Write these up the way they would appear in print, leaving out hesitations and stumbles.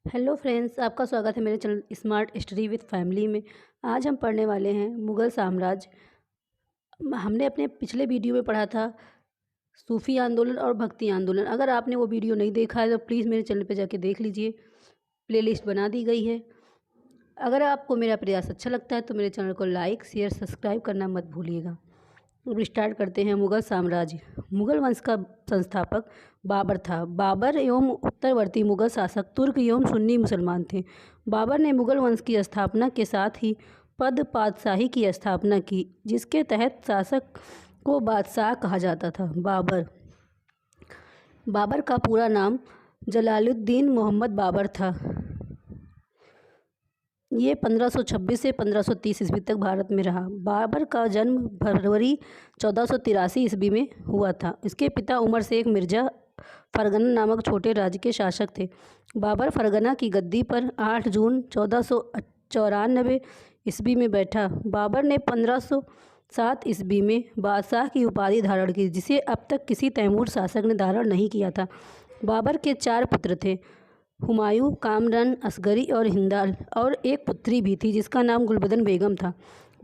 Hello friends, आपका स्वागत है मेरे channel smart study with family में। आज हम पढ़ने वाले हैं मुग़ल साम्राज्य। हमने अपने पिछले वीडियो में पढ़ा था सूफ़ी आंदोलन और भक्ति आंदोलन। अगर आपने वो वीडियो नहीं देखा है तो प्लीज़ मेरे चैनल पे जाके देख लीजिए, प्लेलिस्ट बना दी गई है। अगर आपको मेरा प्रयास अच्छा लगता है तो मेरे चैनल को लाइक शेयर सब्सक्राइब करना मत भूलिएगा। अब स्टार्ट करते हैं। मुग़ल साम्राज्य। मुग़ल वंश का संस्थापक बाबर था। बाबर एवं उत्तरवर्ती मुग़ल शासक तुर्क एवं सुन्नी मुसलमान थे। बाबर ने मुग़ल वंश की स्थापना के साथ ही पद पातशाही की स्थापना की, जिसके तहत शासक को बादशाह कहा जाता था। बाबर का पूरा नाम जलालुद्दीन मोहम्मद बाबर था। ये 1526 से 1530 ईस्वी तक भारत में रहा। बाबर का जन्म फरवरी 1483 ईस्वी में हुआ था। इसके पिता उमर शेख मिर्ज़ा फरगना नामक छोटे राज्य के शासक थे। बाबर फरगना की गद्दी पर 8 जून 1494 ईस्वी में बैठा। बाबर ने 1507 ईस्वी में बादशाह की उपाधि धारण की, जिसे अब तक किसी तैमूर शासक ने धारण नहीं किया था। बाबर के 4 पुत्र थे, हुमायूं, कामरान, असगरी और हिंदाल, और एक पुत्री भी थी जिसका नाम गुलबदन बेगम था।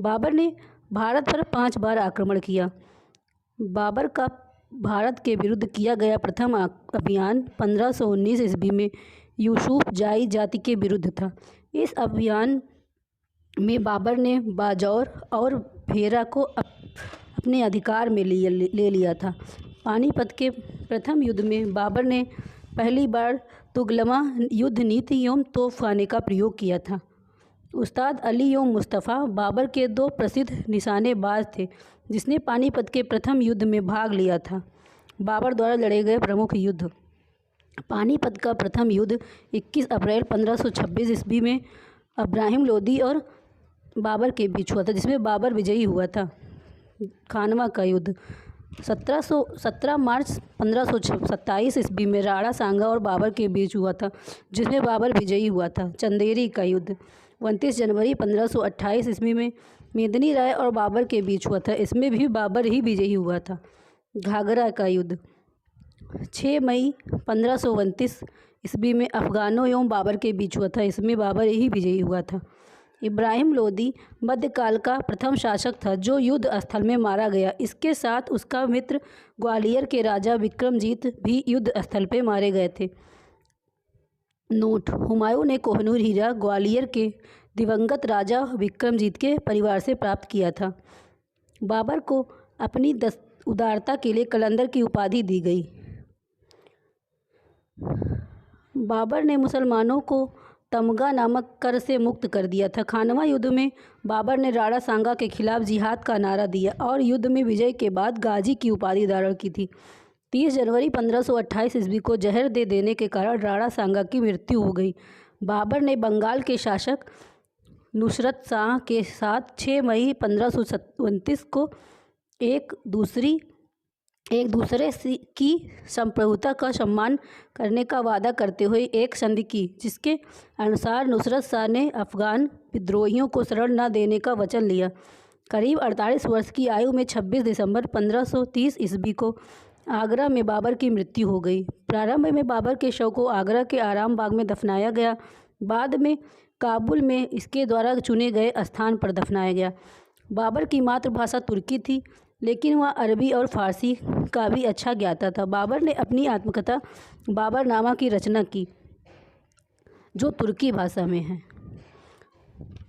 बाबर ने भारत पर 5 बार आक्रमण किया। बाबर का भारत के विरुद्ध किया गया प्रथम अभियान 1519 ईस्वी में यूसुफ जाई जाति के विरुद्ध था। इस अभियान में बाबर ने बाजौर और भेरा को अपने अधिकार में ले लिया था। पानीपत के प्रथम युद्ध में बाबर ने पहली बार तुगलमा युद्ध नीति एवं तोपखाने का प्रयोग किया था। उस्ताद अली एवं मुस्तफ़ा बाबर के 2 प्रसिद्ध निशानेबाज थे, जिसने पानीपत के प्रथम युद्ध में भाग लिया था। बाबर द्वारा लड़े गए प्रमुख युद्ध। पानीपत का प्रथम युद्ध 21 अप्रैल 1526 ईस्वी में इब्राहिम लोदी और बाबर के बीच हुआ था, जिसमें बाबर विजयी हुआ था। खानवा का युद्ध 17 मार्च 1527 ईस्वी में राणा सांगा और बाबर के बीच हुआ था, जिसमें बाबर विजयी हुआ था। चंदेरी का युद्ध 29 जनवरी 1528 ईस्वी में मेदिनी राय और बाबर के बीच हुआ था, इसमें भी बाबर ही विजयी हुआ था। घाघरा का युद्ध 6 मई 1529 ईस्वी में अफगानों एवं बाबर के बीच हुआ था, इसमें बाबर ही विजयी हुआ था। इब्राहिम लोदी मध्यकाल का प्रथम शासक था जो युद्ध स्थल में मारा गया। इसके साथ उसका मित्र ग्वालियर के राजा विक्रमजीत भी युद्ध स्थल पर मारे गए थे। नोट: हुमायूं ने कोहिनूर हीरा ग्वालियर के दिवंगत राजा विक्रमजीत के परिवार से प्राप्त किया था। बाबर को अपनी उदारता के लिए कलंदर की उपाधि दी गई। बाबर ने मुसलमानों को तमगा नामक कर से मुक्त कर दिया था। खानवा युद्ध में बाबर ने राणा सांगा के खिलाफ जिहाद का नारा दिया और युद्ध में विजय के बाद गाजी की उपाधि धारण की थी। 30 जनवरी 1528 ईस्वी को जहर दे देने के कारण राणा सांगा की मृत्यु हो गई। बाबर ने बंगाल के शासक नुसरत शाह के साथ 6 मई 1529 को एक दूसरे की संप्रभुता का सम्मान करने का वादा करते हुए एक संधि की, जिसके अनुसार नुसरत शाह ने अफगान विद्रोहियों को शरण न देने का वचन लिया। करीब 48 वर्ष की आयु में 26 दिसंबर 1530 ईस्वी को आगरा में बाबर की मृत्यु हो गई। प्रारंभ में बाबर के शव को आगरा के आराम बाग में दफनाया गया, बाद में काबुल में इसके द्वारा चुने गए स्थान पर दफनाया गया। बाबर की मातृभाषा तुर्की थी, लेकिन वह अरबी और फारसी का भी अच्छा ज्ञाता था। बाबर ने अपनी आत्मकथा बाबरनामा की रचना की, जो तुर्की भाषा में है,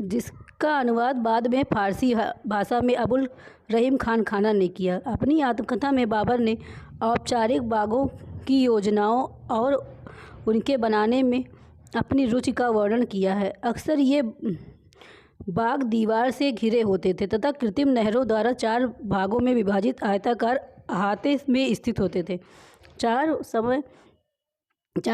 जिसका अनुवाद बाद में फारसी भाषा में अबुल रहीम खान खाना ने किया। अपनी आत्मकथा में बाबर ने औपचारिक बागों की योजनाओं और उनके बनाने में अपनी रुचि का वर्णन किया है। अक्सर ये बाग दीवार से घिरे होते थे तथा कृत्रिम नहरों द्वारा 4 भागों में विभाजित आयताकार अहाते में स्थित होते थे। 4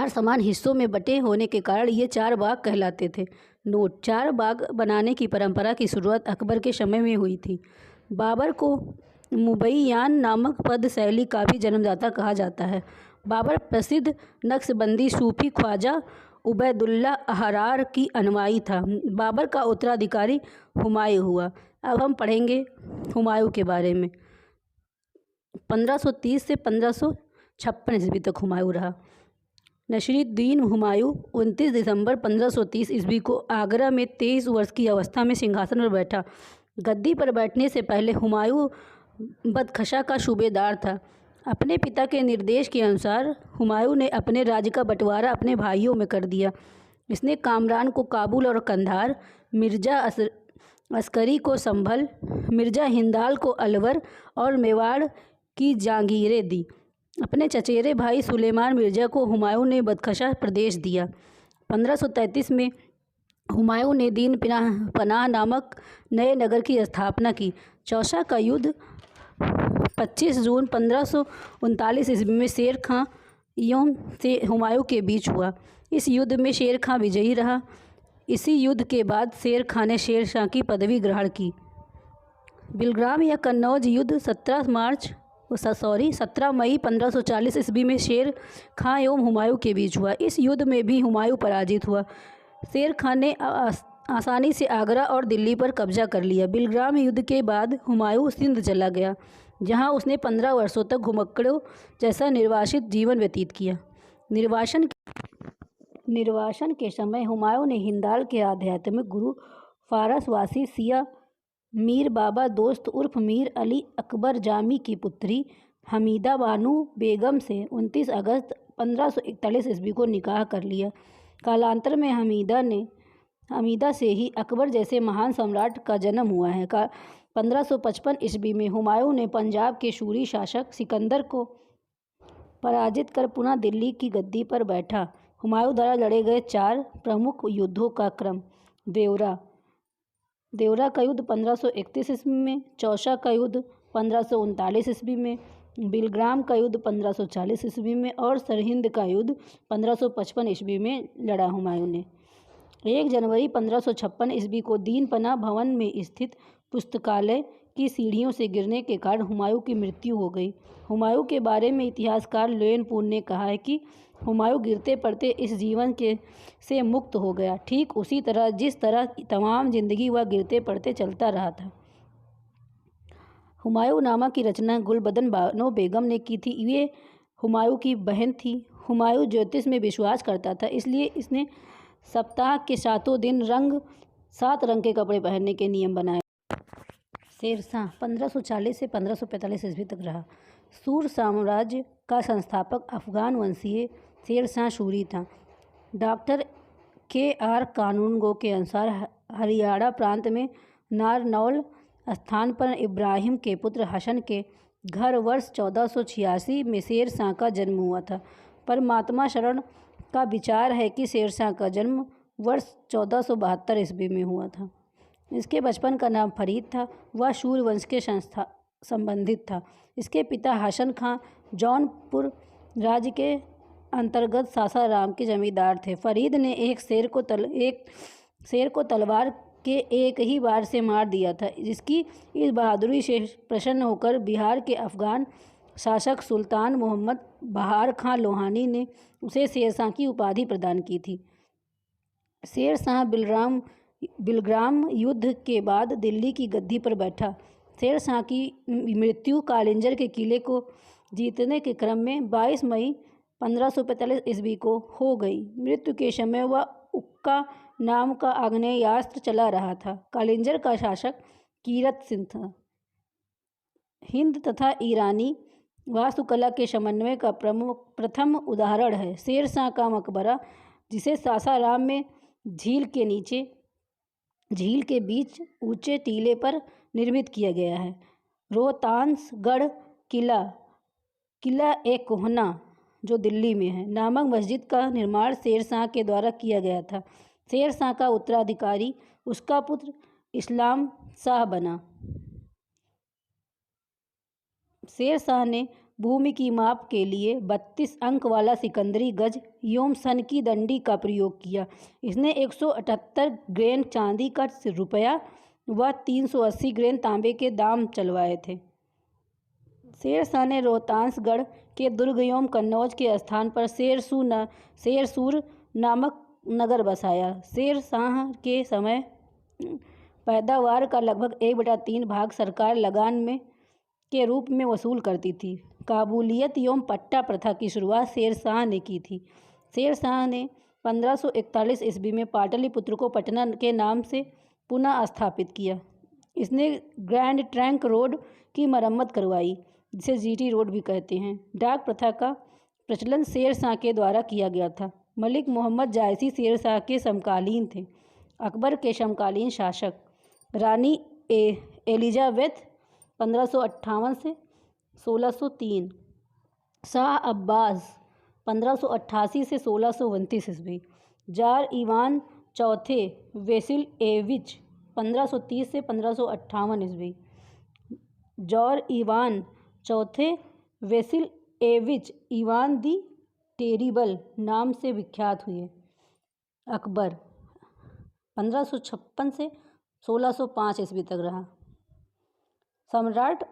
समान हिस्सों में बटे होने के कारण ये 4 बाग कहलाते थे। नोट: 4 बाग बनाने की परंपरा की शुरुआत अकबर के समय में हुई थी। बाबर को मुबैयान नामक पद शैली का भी जन्मदाता कहा जाता है। बाबर प्रसिद्ध नक्शबंदी सूफी ख्वाजा उबैदुल्ला अहरार की अनुयायी था। बाबर का उत्तराधिकारी हुमायूं हुआ। अब हम पढ़ेंगे हुमायूं के बारे में। 1530 से 1556 ईस्वी तक हुमायूं रहा। नसीरुद्दीन हुमायूं 29 दिसंबर 1530 ईस्वी को आगरा में 23 वर्ष की अवस्था में सिंहासन पर बैठा। गद्दी पर बैठने से पहले हुमायूं बदख्शां का सूबेदार था। अपने पिता के निर्देश के अनुसार हुमायूं ने अपने राज्य का बंटवारा अपने भाइयों में कर दिया। इसने कामरान को काबुल और कंधार, मिर्जा अस्करी को संभल, मिर्जा हिंदाल को अलवर और मेवाड़ की जागीरें दी। अपने चचेरे भाई सुलेमान मिर्जा को हुमायूं ने बदख्शां प्रदेश दिया। 1533 में हुमायूं ने दीन पनाह नामक नए नगर की स्थापना की। चौसा का युद्ध 25 जून 1539 ईस्वी में शेर खां एवं हुमायूं के बीच हुआ। इस युद्ध में शेर खां विजयी रहा। इसी युद्ध के बाद शेर खां ने शेर शाह की पदवी ग्रहण की। बिलग्राम या कन्नौज युद्ध 17 मई 1540 ईस्वी में शेर खां एवं हुमायूं के बीच हुआ। इस युद्ध में भी हुमायूं पराजित हुआ। शेर खां ने आसानी से आगरा और दिल्ली पर कब्जा कर लिया। बिलग्राम युद्ध के बाद हुमायूं सिंध चला गया, जहां उसने 15 वर्षों तक घुमक्कड़ों जैसा निर्वासित जीवन व्यतीत किया। निर्वासन के समय हुमायूं ने हिंदाल के आध्यात्मिक गुरु फारसवासी सिया मीर बाबा दोस्त उर्फ मीर अली अकबर जामी की पुत्री हमीदा बानू बेगम से 29 अगस्त 1541 ईस्वी को निकाह कर लिया। कालांतर में हमीदा से ही अकबर जैसे महान सम्राट का जन्म हुआ है। 1555 ईस्वी में हुमायूं ने पंजाब के शूरी शासक सिकंदर को पराजित कर पुनः दिल्ली की गद्दी पर बैठा। हुमायूं द्वारा लड़े गए 4 प्रमुख युद्धों का क्रम: देवरा का युद्ध 1531 ईस्वी में, चौसा का युद्ध 1539 ईस्वी में, बिलग्राम का युद्ध 1540 ईस्वी में और सरहिंद का युद्ध 1555 ईस्वी में लड़ा। हुमायूं ने 1 जनवरी 1556 ईस्वी को दीन पनाह भवन में स्थित पुस्तकालय की सीढ़ियों से गिरने के कारण हुमायूं की मृत्यु हो गई। हुमायूं के बारे में इतिहासकार लेनपूर ने कहा है कि हुमायूं गिरते पड़ते इस जीवन से मुक्त हो गया, ठीक उसी तरह जिस तरह तमाम जिंदगी वह गिरते पड़ते चलता रहा था। हुमायूं नामा की रचना गुलबदन बानो बेगम ने की थी। ये हुमायूं की बहन थी। हुमायूं ज्योतिष में विश्वास करता था, इसलिए इसने सप्ताह के 7 दिन 7 रंग के कपड़े पहनने के नियम बनाए। शेरशाह 1540 से 1545 ईस्वी तक रहा। सूर साम्राज्य का संस्थापक अफगान वंशीय शेरशाह सूरी था। डॉक्टर KR कानूनगो के अनुसार हरियाणा प्रांत में नारनौल स्थान पर इब्राहिम के पुत्र हसन के घर वर्ष 1486 में शेरशाह का जन्म हुआ था। परमात्मा शरण का विचार है कि शेरशाह का जन्म वर्ष 1472 ईस्वी में हुआ था। इसके बचपन का नाम फरीद था। वह शूर वंश के संबंधित था। इसके पिता हसन खां जौनपुर राज्य के अंतर्गत सासाराम के जमींदार थे। फरीद ने एक शेर को तलवार के एक ही बार से मार दिया था। जिसकी इस बहादुरी से प्रसन्न होकर बिहार के अफगान शासक सुल्तान मोहम्मद बहार खां लोहानी ने उसे शेरशाह की उपाधि प्रदान की थी। शेरशाह बिलग्राम युद्ध के बाद दिल्ली की गद्दी पर बैठा। शेरशाह की मृत्यु कालिंजर के किले को जीतने के क्रम में 22 मई 1545 ईस्वी को हो गई। मृत्यु के समय वह उक्का नाम का आग्नेयास्त्र चला रहा था। कालिंजर का शासक कीरत सिंह था। हिंद तथा ईरानी वास्तुकला के समन्वय का प्रथम उदाहरण है शेरशाह का मकबरा, जिसे सासाराम में झील के बीच ऊंचे टीले पर निर्मित किया गया है। रोहतांसगढ़ किला ए कोहना जो दिल्ली में है नामक मस्जिद का निर्माण शेरशाह के द्वारा किया गया था। शेरशाह का उत्तराधिकारी उसका पुत्र इस्लाम शाह बना। शेरशाह ने भूमि की माप के लिए 32 अंक वाला सिकंदरी गज एवं सन की दंडी का प्रयोग किया। इसने 178 ग्रेन चांदी का रुपया व 380 ग्रेन तांबे के दाम चलवाए थे। शेरशाह ने रोहतांसगढ़ के दुर्ग एवं कन्नौज के स्थान पर शेरसूर नामक नगर बसाया। शेरशाह के समय पैदावार का लगभग 1/3 भाग सरकार लगान में के रूप में वसूल करती थी। काबूलियत एवं पट्टा प्रथा की शुरुआत शेरशाह ने की थी। शेर शाह ने 1541 ईस्वी में पाटलिपुत्र को पटना के नाम से पुनः स्थापित किया। इसने ग्रैंड ट्रंक रोड की मरम्मत करवाई, जिसे जीटी रोड भी कहते हैं। डाक प्रथा का प्रचलन शेर शाह के द्वारा किया गया था। मलिक मोहम्मद जायसी शेर शाह के समकालीन थे। अकबर के समकालीन शासक रानी एलिजाबेथ 1558 से 1603, शाह अब्बास 1588 से 1629 ईस्वी, जार इवान चौथे वेसिलएविच 1530 से 1558 ईस्वी, जौर इवान चौथे वेसिलएविच इवान दी टेरिबल नाम से विख्यात हुए। अकबर 1556 से 1605 ईस्वी तक रहा। सम्राट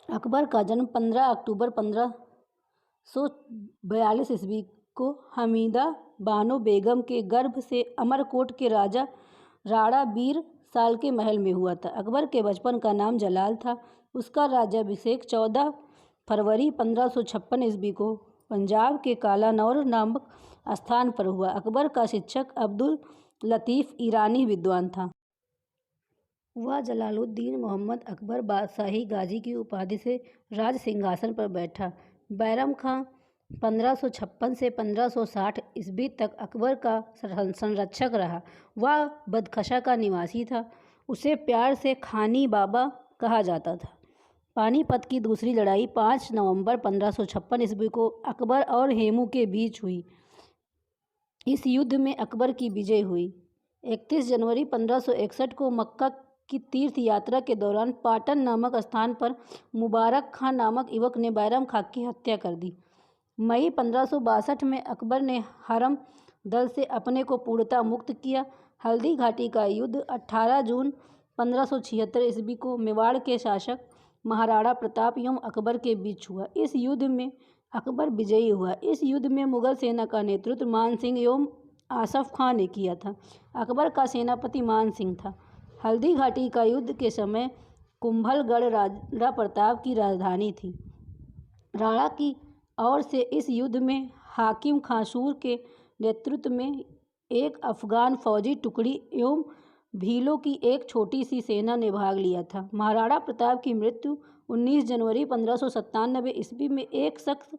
अकबर का जन्म 15 अक्टूबर 1542 ईस्वी को हमीदा बानो बेगम के गर्भ से अमरकोट के राजा राणा बीर साल के महल में हुआ था। अकबर के बचपन का नाम जलाल था। उसका राज्याभिषेक 14 फरवरी 1556 ईस्वी को पंजाब के कालानौर नामक स्थान पर हुआ। अकबर का शिक्षक अब्दुल लतीफ़ ईरानी विद्वान था। वह जलालुद्दीन मोहम्मद अकबर बादशाही गाजी की उपाधि से राज सिंहासन पर बैठा। बैरम खां 1556 से 1560 ईस्वी तक अकबर का संरक्षक रहा। वह बदखशा का निवासी था। उसे प्यार से खानी बाबा कहा जाता था। पानीपत की दूसरी लड़ाई 5 नवंबर 1556 ईस्वी को अकबर और हेमू के बीच हुई। इस युद्ध में अकबर की विजय हुई। 31 जनवरी 1561 को मक्का की तीर्थ यात्रा के दौरान पाटन नामक स्थान पर मुबारक खां नामक युवक ने बैरम खां की हत्या कर दी। मई 1562 में अकबर ने हरम दल से अपने को पूर्णतः मुक्त किया। हल्दी घाटी का युद्ध 18 जून 1576 ईस्वी को मेवाड़ के शासक महाराणा प्रताप एवं अकबर के बीच हुआ। इस युद्ध में अकबर विजयी हुआ। इस युद्ध में मुगल सेना का नेतृत्व मान सिंह एवं आसफ खां ने किया था। अकबर का सेनापति मान सिंह था। हल्दी घाटी का युद्ध के समय कुंभलगढ़ राणा प्रताप की राजधानी थी। राणा की ओर से इस युद्ध में हाकिम खासूर के नेतृत्व में एक अफगान फौजी टुकड़ी एवं भीलों की एक छोटी सी सेना ने भाग लिया था। महाराणा प्रताप की मृत्यु 19 जनवरी 1597 ईस्वी में एक शख्स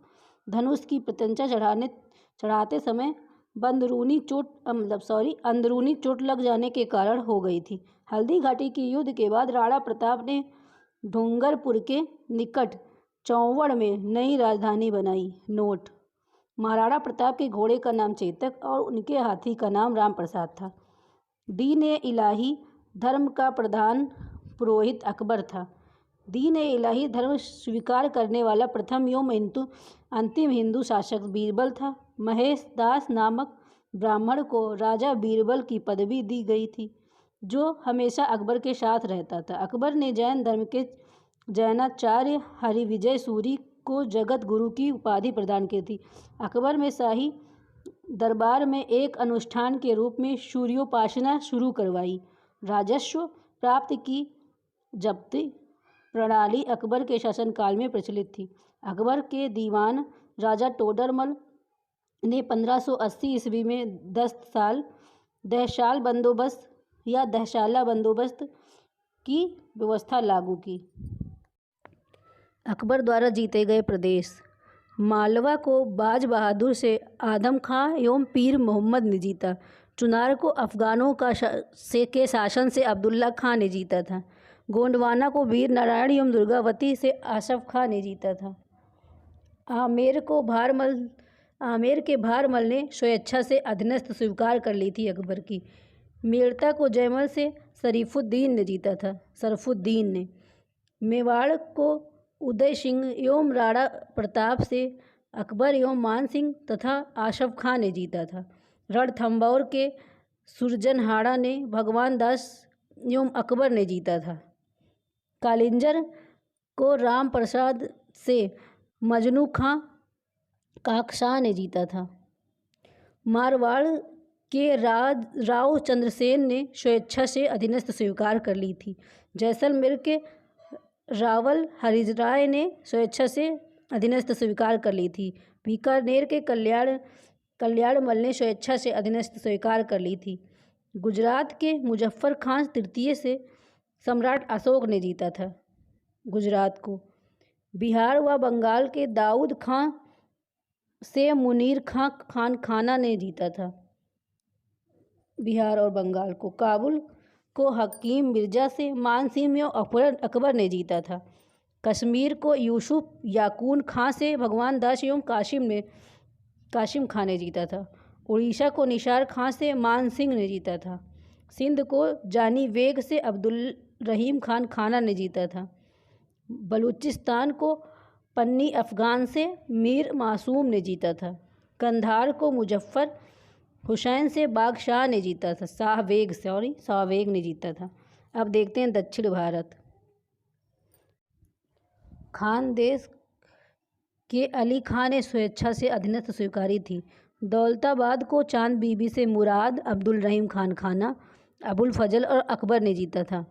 धनुष की प्रत्यंचा चढ़ाते समय अंदरूनी चोट लग जाने के कारण हो गई थी। हल्दी घाटी के युद्ध के बाद राणा प्रताप ने डूंगरपुर के निकट चौवड़ में नई राजधानी बनाई। नोट: महाराणा प्रताप के घोड़े का नाम चेतक और उनके हाथी का नाम राम प्रसाद था। दीन-ए-इलाही धर्म का प्रधान पुरोहित अकबर था। दीन-ए-इलाही धर्म स्वीकार करने वाला प्रथम एवं अंतिम हिंदू शासक बीरबल था। महेश दास नामक ब्राह्मण को राजा बीरबल की पदवी दी गई थी, जो हमेशा अकबर के साथ रहता था। अकबर ने जैन धर्म के जैनाचार्य हरिविजय सूरी को जगत गुरु की उपाधि प्रदान की थी। अकबर में शाही दरबार में एक अनुष्ठान के रूप में सूर्योपासना शुरू करवाई। राजस्व प्राप्ति की जब्ती प्रणाली अकबर के शासनकाल में प्रचलित थी। अकबर के दीवान राजा टोडरमल ने 1580 ईस्वी में दहशाला बंदोबस्त की व्यवस्था लागू की। अकबर द्वारा जीते गए प्रदेश: मालवा को बाज बहादुर से आदम खां एवं पीर मोहम्मद ने जीता। चुनार को अफगानों के शासन से अब्दुल्ला खां ने जीता था। गोंडवाना को वीर नारायण एवं दुर्गावती से आसफ खां ने जीता था। आमेर के भारमल ने स्वेच्छा से अधीनस्थ स्वीकार कर ली थी अकबर की। मेड़ता को जयमल से शरीफुद्दीन ने जीता था। शरफुद्दीन ने मेवाड़ को उदय सिंह एवं राणा प्रताप से अकबर एवं मान सिंह तथा आसफ खां ने जीता था। रणथंभौर के सुरजनहाड़ा ने भगवान दास एवं अकबर ने जीता था। कालिंजर को राम प्रसाद से मजनू खां काकशाह ने जीता था। मारवाड़ के राव चंद्रसेन ने स्वेच्छा से अधीनस्थ स्वीकार कर ली थी। जैसलमेर के रावल हरिराय ने स्वेच्छा से अधीनस्थ स्वीकार कर ली थी। बीकानेर के कल्याणमल ने स्वेच्छा से अधीनस्थ स्वीकार कर ली थी। गुजरात के मुजफ्फर खान तृतीय से सम्राट अशोक ने जीता था गुजरात को। बिहार व बंगाल के दाऊद खां से मुनीर खान खाना ने जीता था बिहार और बंगाल को। काबुल को हकीम मिर्जा से मानसिंह एवं अकबर ने जीता था। कश्मीर को यूसुफ याकून खां से भगवान दास एवं कासिम खां ने जीता था। उड़ीसा को निसार खां से मान सिंह ने जीता था। सिंध को जानी बेग से अब्दुल रहीम खान खाना ने जीता था। बलूचिस्तान को पन्नी अफ़गान से मीर मासूम ने जीता था। कंधार को मुजफ्फर हुसैन से बादशाह ने जीता था। शाहबेग ने जीता था। अब देखते हैं दक्षिण भारत। खानदेश के अली खां ने स्वेच्छा से अधीनस्थ स्वीकारी थी। दौलताबाद को चांद बीबी से मुराद अब्दुल रहीम खान खाना, अबुल फजल और अकबर ने जीता था।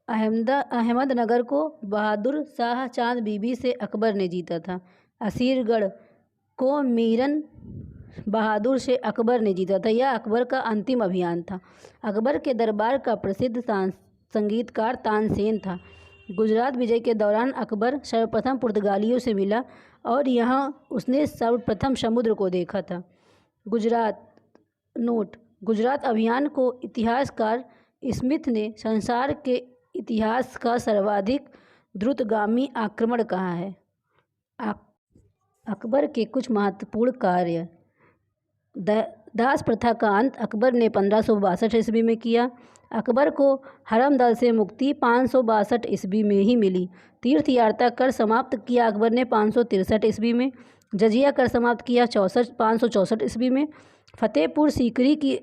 अहमदनगर को बहादुर शाह चांद बीबी से अकबर ने जीता था। असीरगढ़ को मीरन बहादुर से अकबर ने जीता था। यह अकबर का अंतिम अभियान था। अकबर के दरबार का प्रसिद्ध संगीतकार तानसेन था। गुजरात विजय के दौरान अकबर सर्वप्रथम पुर्तगालियों से मिला और यहाँ उसने सर्वप्रथम समुद्र को देखा था। गुजरात अभियान को इतिहासकार स्मिथ ने संसार के इतिहास का सर्वाधिक द्रुतगामी आक्रमण कहा है। अकबर के कुछ महत्वपूर्ण कार्य। दास प्रथा का अंत अकबर ने 1562 ईस्वी में किया। अकबर को हरम दल से मुक्ति 562 ईस्वी में ही मिली। तीर्थ यात्रा कर समाप्त किया अकबर ने 563 ईस्वी में। जजिया कर समाप्त किया 564 ईस्वी में। फतेहपुर सीकरी की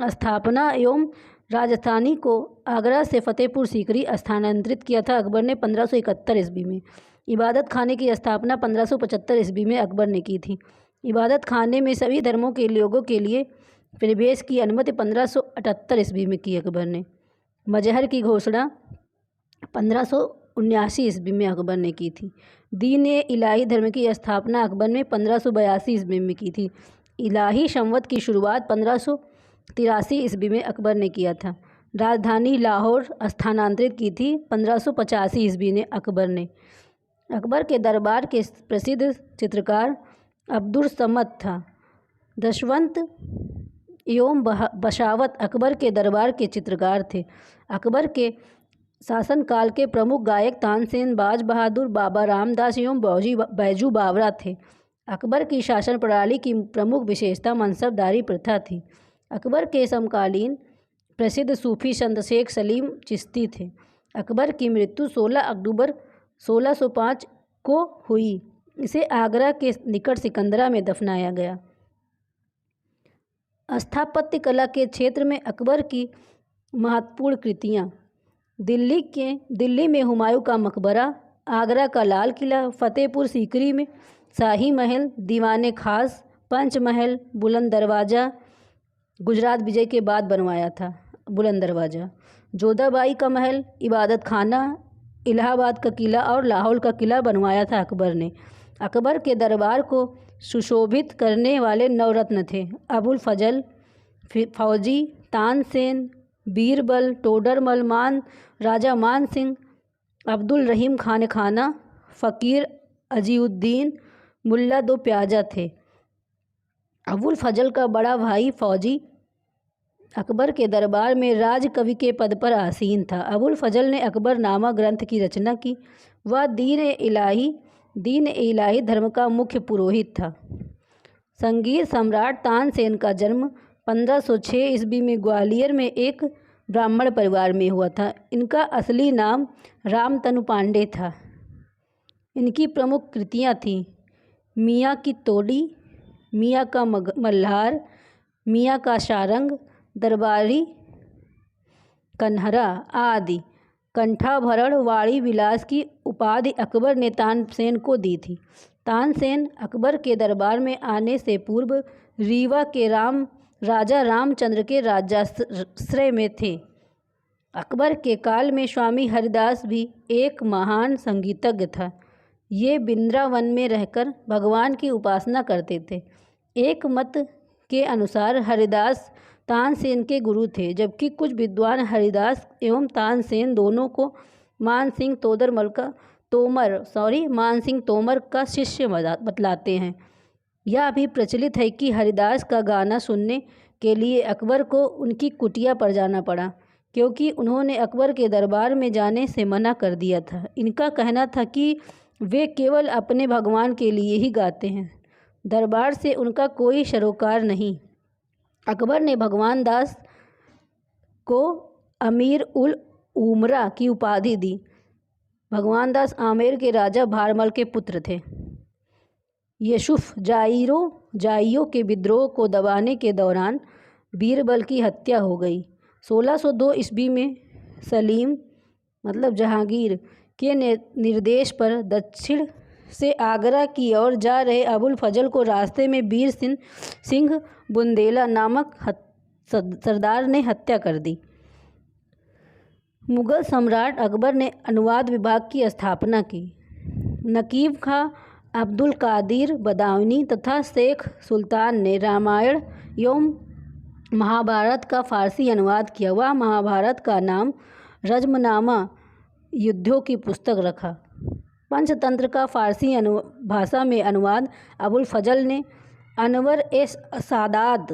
स्थापना एवं राजधानी को आगरा से फतेहपुर सीकरी स्थानांतरित किया था अकबर ने 1571 ईस्वी में। इबादत खाने की स्थापना 1575 ईस्वी में अकबर ने की थी। इबादत खाने में सभी धर्मों के लोगों के लिए प्रवेश की अनुमति 1578 ईस्वी में की अकबर ने। मजहर की घोषणा 1579 ईस्वी में अकबर ने की थी। दीन इलाही धर्म की स्थापना अकबर ने 1582 ईस्वी में की थी। इलाही संवत की शुरुआत 1583 ईस्वी में अकबर ने किया था। राजधानी लाहौर स्थानांतरित की थी 1585 ईस्वी में अकबर ने। अकबर के दरबार के प्रसिद्ध चित्रकार अब्दुल समद था। दशवंत एवं बशावत अकबर के दरबार के चित्रकार थे। अकबर के शासनकाल के प्रमुख गायक तानसेन, बाज बहादुर, बाबा रामदास एवं बैजू बावरा थे। अकबर की शासन प्रणाली की प्रमुख विशेषता मनसबदारी प्रथा थी। अकबर के समकालीन प्रसिद्ध सूफी संत शेख सलीम चिश्ती थे। अकबर की मृत्यु 16 अक्टूबर 1605 को हुई। इसे आगरा के निकट सिकंदरा में दफनाया गया। स्थापत्य कला के क्षेत्र में अकबर की महत्वपूर्ण कृतियाँ। दिल्ली में हुमायूं का मकबरा, आगरा का लाल किला, फतेहपुर सीकरी में शाही महल, दीवाने खास, पंचमहल, बुलंद दरवाज़ा गुजरात विजय के बाद बनवाया था। बुलंद दरवाज़ा, जोधाबाई का महल, इबादत खाना, इलाहाबाद का किला और लाहौर का किला बनवाया था अकबर ने। अकबर के दरबार को सुशोभित करने वाले नवरत्न थे। अबुल फजल, फौजी, तानसेन, बीरबल, टोडरमल, राजा मान सिंह, अब्दुल रहीम खान खाना, फ़कीर अजीउद्दीन, मुल्ला दो प्याजा थे। अबुल फजल का बड़ा भाई फौजी अकबर के दरबार में राज कवि के पद पर आसीन था। अबुल फजल ने अकबर नामा ग्रंथ की रचना की। वह दीन इलाही धर्म का मुख्य पुरोहित था। संगीत सम्राट तानसेन का जन्म 1506 ईस्वी में ग्वालियर में एक ब्राह्मण परिवार में हुआ था। इनका असली नाम रामतनु पांडे था। इनकी प्रमुख कृतियाँ थीं मियाँ की तोड़ी, मियाँ का मल्हार, मियाँ का सारंग, दरबारी कन्हरा आदि। कंठाभरण वाणी विलास की उपाधि अकबर ने तानसेन को दी थी। तानसेन अकबर के दरबार में आने से पूर्व रीवा के राजा रामचंद्र के राजाश्रय में थे। अकबर के काल में स्वामी हरिदास भी एक महान संगीतज्ञ था। ये वृंदावन में रहकर भगवान की उपासना करते थे। एक मत के अनुसार हरिदास तानसेन के गुरु थे, जबकि कुछ विद्वान हरिदास एवं तानसेन दोनों को मानसिंह तोमर का शिष्य बतलाते हैं। यह भी प्रचलित है कि हरिदास का गाना सुनने के लिए अकबर को उनकी कुटिया पर जाना पड़ा, क्योंकि उन्होंने अकबर के दरबार में जाने से मना कर दिया था। इनका कहना था कि वे केवल अपने भगवान के लिए ही गाते हैं, दरबार से उनका कोई सरोकार नहीं। अकबर ने भगवान दास को अमीर उल उमरा की उपाधि दी। भगवान दास आमेर के राजा भारमल के पुत्र थे। यूसुफ जाइयों के विद्रोह को दबाने के दौरान बीरबल की हत्या हो गई। 1602 ईस्वी में सलीम जहांगीर के निर्देश पर दक्षिण से आगरा की ओर जा रहे अबुल फजल को रास्ते में वीर सिंह बुंदेला नामक सरदार ने हत्या कर दी। मुगल सम्राट अकबर ने अनुवाद विभाग की स्थापना की। नकीब खां, अब्दुल कादिर बदायूनी तथा शेख सुल्तान ने रामायण एवं महाभारत का फारसी अनुवाद किया। वह महाभारत का नाम रज़्मनामा युद्धों की पुस्तक रखा। पंचतंत्र का फारसी भाषा में अनुवाद अबुल फजल ने अनवर ए सादात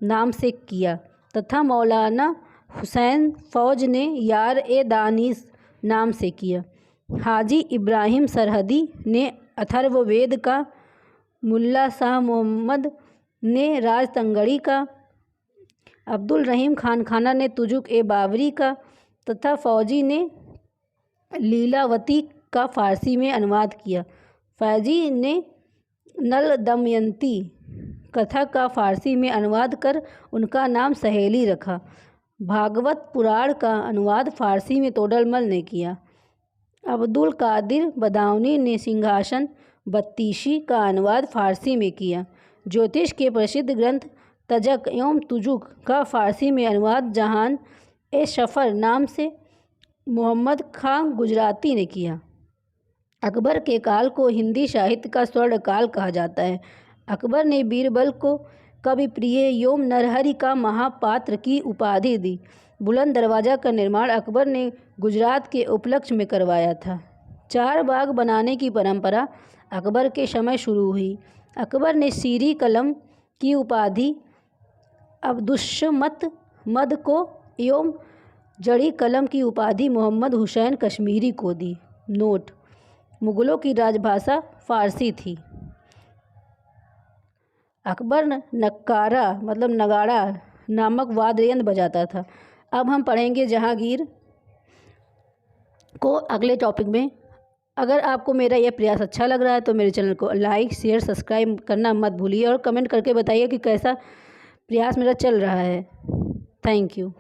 नाम से किया तथा मौलाना हुसैन फौज ने यार ए दानिश नाम से किया। हाजी इब्राहिम सरहदी ने अथर्ववेद का, मुल्ला शाह मोहम्मद ने राजतंगड़ी का, अब्दुल रहीम खानखाना ने तुजुक ए बाबरी का तथा फौजी ने लीलावती का फारसी में अनुवाद किया। फैजी ने नल दमयंती कथा का फारसी में अनुवाद कर उनका नाम सहेली रखा। भागवत पुराण का अनुवाद फारसी में तोडरमल ने किया। अब्दुल कादिर बदायूनी ने सिंहासन बत्तीसी का अनुवाद फारसी में किया। ज्योतिष के प्रसिद्ध ग्रंथ तजक एवं तुजुक का फारसी में अनुवाद जहान ए सफ़र नाम से मोहम्मद खां गुजराती ने किया। अकबर के काल को हिंदी साहित्य का स्वर्ण काल कहा जाता है। अकबर ने बीरबल को कवि प्रिय एवं नरहरि का महापात्र की उपाधि दी। बुलंद दरवाज़ा का निर्माण अकबर ने गुजरात के उपलक्ष्य में करवाया था। 4 बाग बनाने की परंपरा अकबर के समय शुरू हुई। अकबर ने सीरी कलम की उपाधि अब्दुस्समद मद को एवं जड़ी कलम की उपाधि मोहम्मद हुसैन कश्मीरी को दी। नोट: मुगलों की राजभाषा फारसी थी। अकबर नक्कारा नगाड़ा नामक वाद्य यंत्र बजाता था। अब हम पढ़ेंगे जहांगीर को अगले टॉपिक में। अगर आपको मेरा यह प्रयास अच्छा लग रहा है तो मेरे चैनल को लाइक, शेयर, सब्सक्राइब करना मत भूलिए और कमेंट करके बताइए कि कैसा प्रयास मेरा चल रहा है। Thank you.